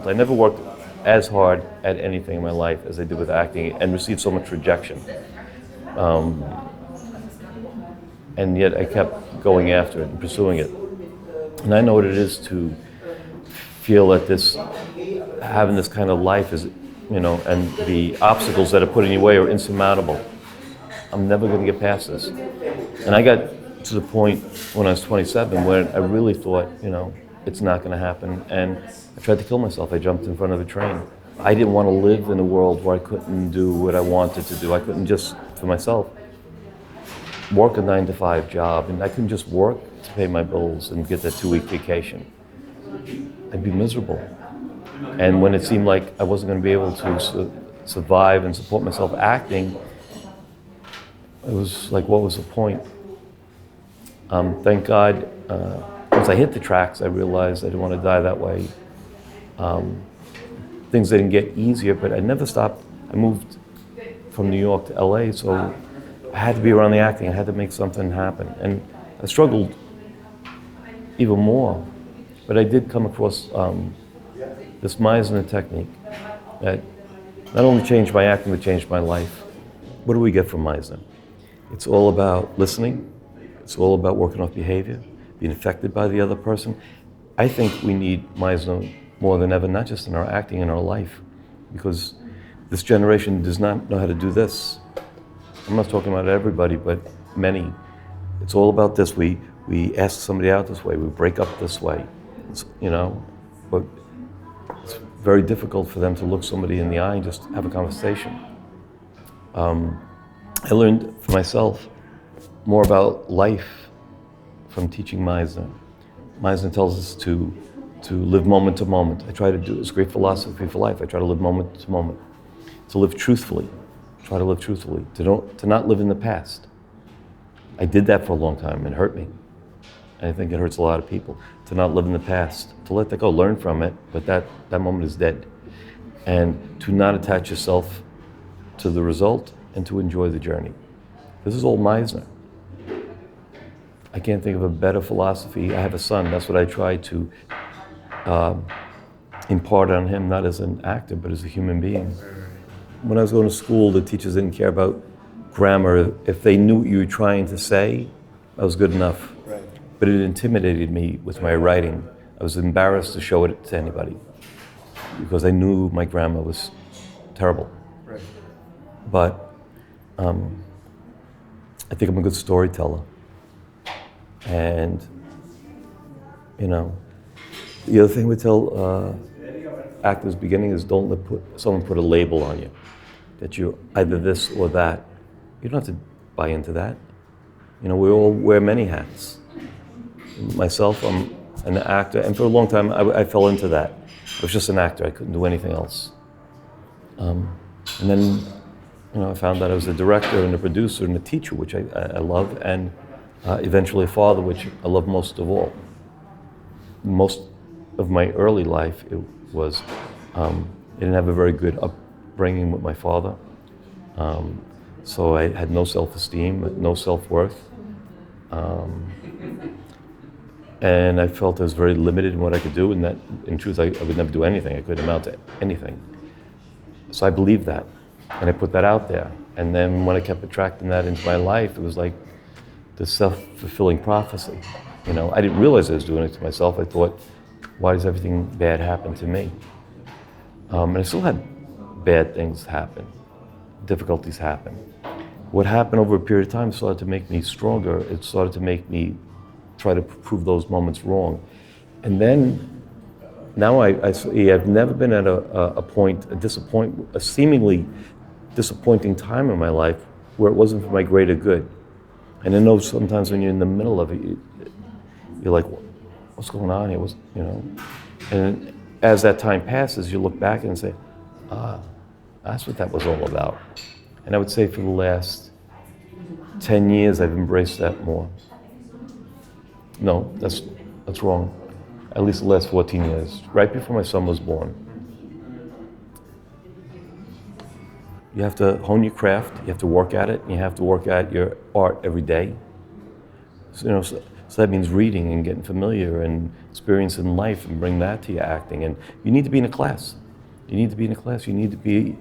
I never worked as hard at anything in my life as I did with acting and received so much rejection. And yet I kept going after it and pursuing it. And I know what it is to feel that having this kind of life is, and the obstacles that are put in your way are insurmountable. I'm never going to get past this. And I got to the point when I was 27 where I really thought, it's not going to happen. And I tried to kill myself. I jumped in front of a train. I didn't want to live in a world where I couldn't do what I wanted to do. I couldn't just, for myself, work a 9-to-5 job, and I couldn't just work to pay my bills and get that 2-week vacation. I'd be miserable. And when it seemed like I wasn't going to be able to survive and support myself acting, it was like, what was the point? Thank God, once I hit the tracks, I realized I didn't want to die that way. Things didn't get easier, but I never stopped. I moved from New York to LA, so I had to be around the acting. I had to make something happen. And I struggled even more. But I did come across this Meisner technique that not only changed my acting, but changed my life. What do we get from Meisner? It's all about listening. It's all about working off behavior, being affected by the other person. I think we need Meisner more than ever, not just in our acting, in our life, because this generation does not know how to do this. I'm not talking about everybody, but many. It's all about this. We ask somebody out this way. We break up this way. But it's very difficult for them to look somebody in the eye and just have a conversation. I learned for myself more about life from teaching Meisner. Meisner tells us to live moment to moment. I try to do, it's a great philosophy for life. I try to live moment to moment. To live truthfully. Try to live truthfully. To not live in the past. I did that for a long time and it hurt me. And I think it hurts a lot of people. To not live in the past. To let that go, learn from it, but that moment is dead. And to not attach yourself to the result and to enjoy the journey. This is all Meisner. I can't think of a better philosophy. I have a son, that's what I try to impart on him, not as an actor, but as a human being. When I was going to school, the teachers didn't care about grammar. If they knew what you were trying to say, that was good enough. Right. But it intimidated me with my writing. I was embarrassed to show it to anybody because I knew my grammar was terrible. Right. But I think I'm a good storyteller. And, the other thing we tell actors beginning is don't let someone put a label on you, that you're either this or that. You don't have to buy into that. We all wear many hats. Myself, I'm an actor, and for a long time I fell into that. I was just an actor, I couldn't do anything else. And then, I found that I was a director and a producer and a teacher, which I love, and eventually a father, which I love most of all. Most of my early life, it was, I didn't have a very good upbringing with my father. So I had no self-esteem, no self-worth. And I felt I was very limited in what I could do, and that, in truth, I would never do anything. I couldn't amount to anything. So I believed that, and I put that out there. And then when I kept attracting that into my life, it was like the self-fulfilling prophecy. I didn't realize I was doing it to myself. I thought, why does everything bad happen to me? And I still had bad things happen, difficulties happen. What happened over a period of time started to make me stronger. It started to make me try to prove those moments wrong. And then, now I've never been at a seemingly disappointing time in my life where it wasn't for my greater good. And I know sometimes when you're in the middle of it, you're like, what's going on here? And as that time passes, you look back and say, that's what that was all about. And I would say for the last 10 years, I've embraced that more. No, that's wrong. At least the last 14 years, right before my son was born. You have to hone your craft, you have to work at it, and you have to work at your art every day. So, So that means reading and getting familiar and experiencing life and bring that to your acting. And you need to be in a class. You need to be in a class. You need to be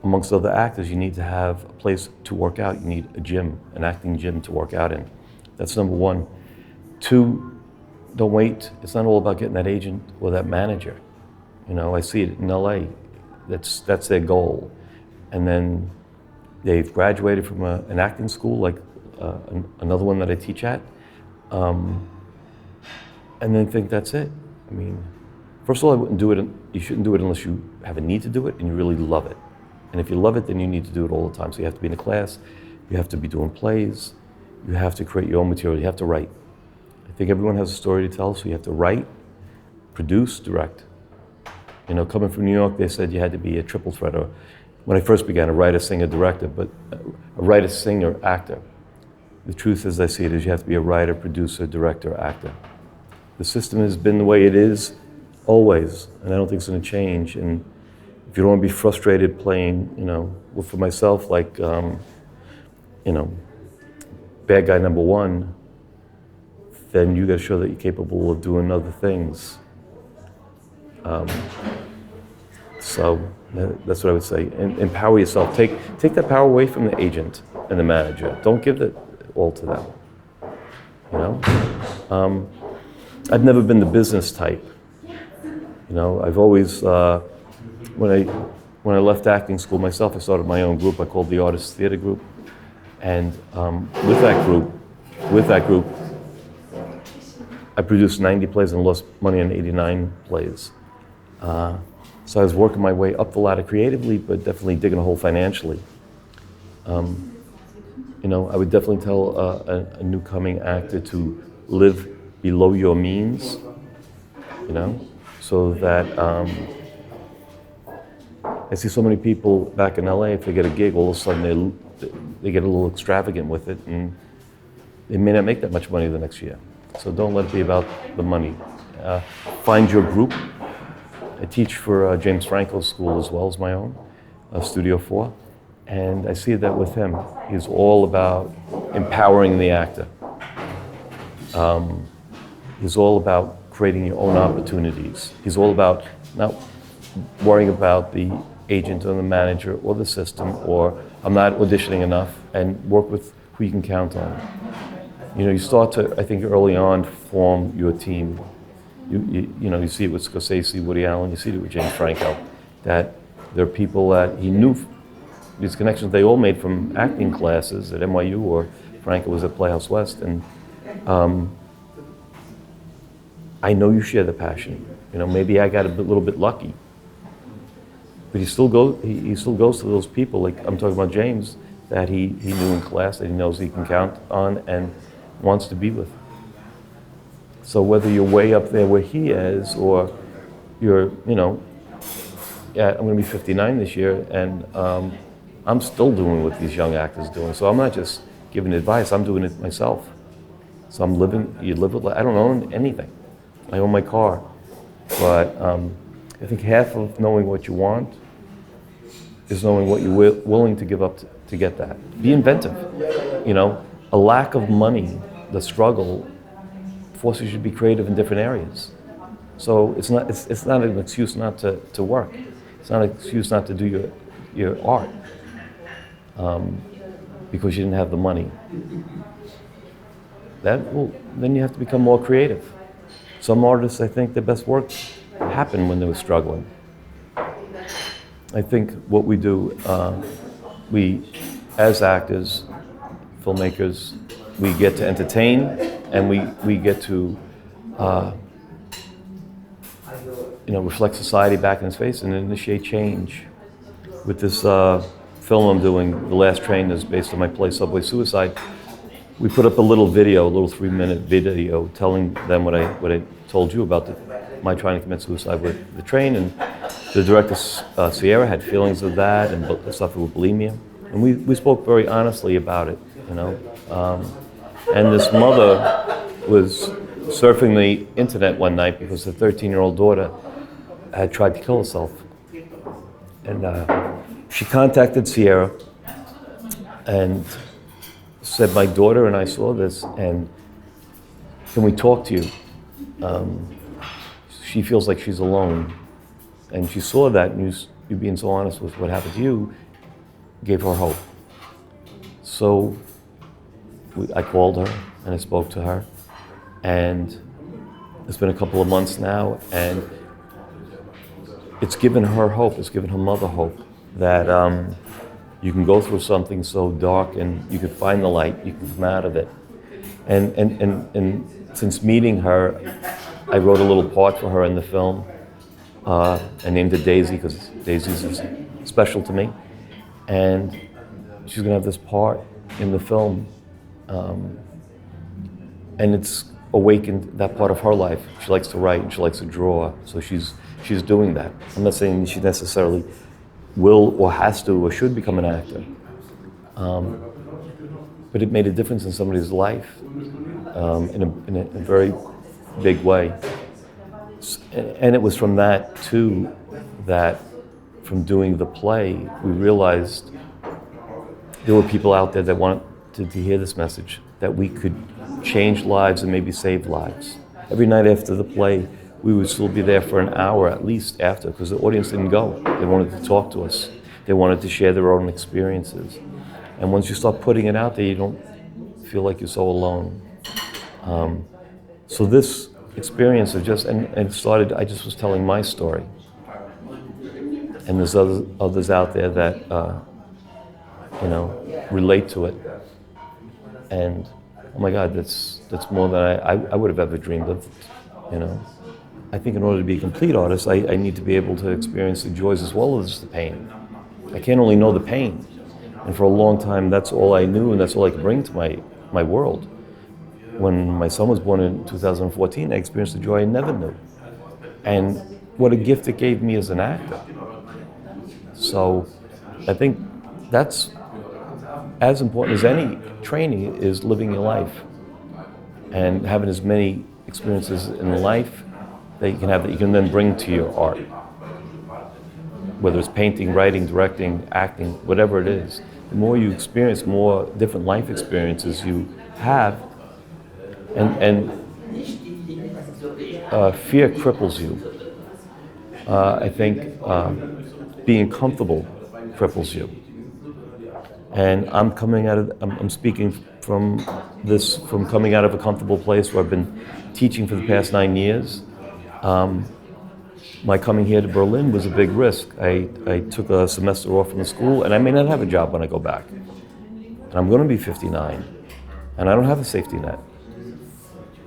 amongst other actors. You need to have a place to work out. You need a gym, an acting gym to work out in. That's number one. Two, don't wait. It's not all about getting that agent or that manager. You know, I see it in LA. That's their goal. And then they've graduated from an acting school, like another one that I teach at, and then think that's it. I mean, first of all, I wouldn't do it. You shouldn't do it unless you have a need to do it and you really love it. And if you love it, then you need to do it all the time. So you have to be in a class. You have to be doing plays. You have to create your own material. You have to write. I think everyone has a story to tell, so you have to write, produce, direct. You know, coming from New York, they said you had to be a triple threat. Or when I first began, a writer, singer, director, but a writer, singer, actor. The truth, as I see it, is you have to be a writer, producer, director, actor. The system has been the way it is always, and I don't think it's going to change. And if you don't want to be frustrated playing, you know, well, for myself, like, you know, bad guy number one, then you got to show that you're capable of doing other things. So that's what I would say. Empower yourself. Take that power away from the agent and the manager. Don't give it all to them. You know, I've never been the business type. You know, I've always when I left acting school myself, I started my own group. I called the Artists Theater Group, and with that group, I produced 90 plays and lost money on 89 plays. So I was working my way up the ladder creatively, but definitely digging a hole financially. You know, I would definitely tell a new coming actor to live below your means, you know, so that I see so many people back in LA, if they get a gig, all of a sudden they get a little extravagant with it, and they may not make that much money the next year. So don't let it be about the money. Find your group. I teach for James Franco's school as well as my own, Studio 4, and I see that with him. He's all about empowering the actor. He's all about creating your own opportunities. He's all about not worrying about the agent or the manager or the system, or I'm not auditioning enough, and work with who you can count on. You know, you start to, I think early on, form your team. You know, you see it with Scorsese, Woody Allen, you see it with James Franco, that there are people that he knew, these connections they all made from acting classes at NYU, or Franco was at Playhouse West, and I know you share the passion. You know, maybe I got a little bit lucky, but he still goes to those people, like I'm talking about James, that he knew in class, that he knows he can count on and wants to be with. So whether you're way up there where he is, or you're, you know, yeah, I'm going to be 59 this year, and I'm still doing what these young actors are doing. So I'm not just giving advice, I'm doing it myself. So you live with, I don't own anything. I own my car. But I think half of knowing what you want is knowing what you're willing to give up to get that. Be inventive. You know, a lack of money, the struggle, forces you to be creative in different areas. So it's not an excuse not to work. It's not an excuse not to do your art because you didn't have the money. Then you have to become more creative. Some artists, I think their best work happened when they were struggling. I think what we do, we as actors, filmmakers, we get to entertain, and we get to you know, reflect society back in its face and initiate change. With this film I'm doing, The Last Train, is based on my play Subway Suicide. We put up a little 3-minute video telling them what I told you about my trying to commit suicide with the train, and the director Sierra had feelings of that and suffered with bulimia, and we spoke very honestly about it, you know. And this mother was surfing the internet one night because her 13-year-old daughter had tried to kill herself. And she contacted Sierra and said, my daughter and I saw this, and can we talk to you? She feels like she's alone. And she saw that, and you being so honest with what happened to you gave her hope. So I called her and I spoke to her, and it's been a couple of months now, and it's given her hope, it's given her mother hope that you can go through something so dark and you can find the light, you can come out of it. And since meeting her, I wrote a little part for her in the film. I named it Daisy because Daisy's special to me. And she's gonna have this part in the film. And it's awakened that part of her life. She likes to write and she likes to draw, so she's doing that. I'm not saying she necessarily will or has to or should become an actor. But it made a difference in somebody's life in a very big way. And it was from that, too, that from doing the play, we realized there were people out there that wanted to hear this message, that we could change lives and maybe save lives. Every night after the play, we would still be there for an hour at least after, because the audience didn't go. They wanted to talk to us. They wanted to share their own experiences. And once you start putting it out there, you don't feel like you're so alone. So this experience of and it started, I just was telling my story. And there's others out there that, relate to it. And, oh my God, that's more than I would have ever dreamed of, I think in order to be a complete artist, I need to be able to experience the joys as well as the pain. I can't only know the pain. And for a long time, that's all I knew, and that's all I could bring to my world. When my son was born in 2014, I experienced the joy I never knew. And what a gift it gave me as an actor. So I think that's as important as any training is living your life and having as many experiences in life that you can have that you can then bring to your art. Whether it's painting, writing, directing, acting, whatever it is. The more you experience, more different life experiences you have, and fear cripples you. I think being comfortable cripples you. And I'm speaking from coming out of a comfortable place where I've been teaching for the past 9 years. My coming here to Berlin was a big risk. I took a semester off from the school, and I may not have a job when I go back. And I'm going to be 59, and I don't have a safety net.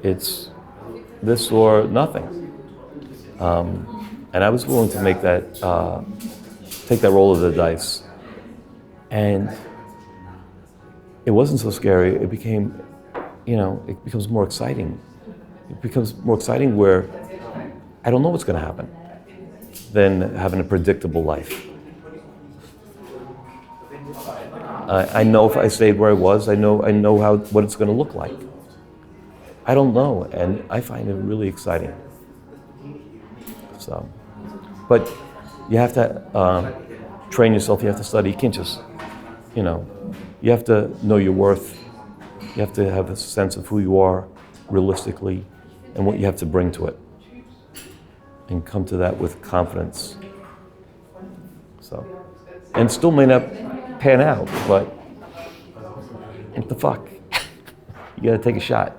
It's this or nothing. And I was willing to make take that roll of the dice. And it wasn't so scary. It became, it becomes more exciting. It becomes more exciting where I don't know what's going to happen than having a predictable life. I know if I stayed where I was, I know what it's going to look like. I don't know, and I find it really exciting. So, but you have to train yourself. You have to study. You can't just, you have to know your worth. You have to have a sense of who you are realistically and what you have to bring to it, and come to that with confidence. So, and it still may not pan out, but what the fuck? You gotta take a shot.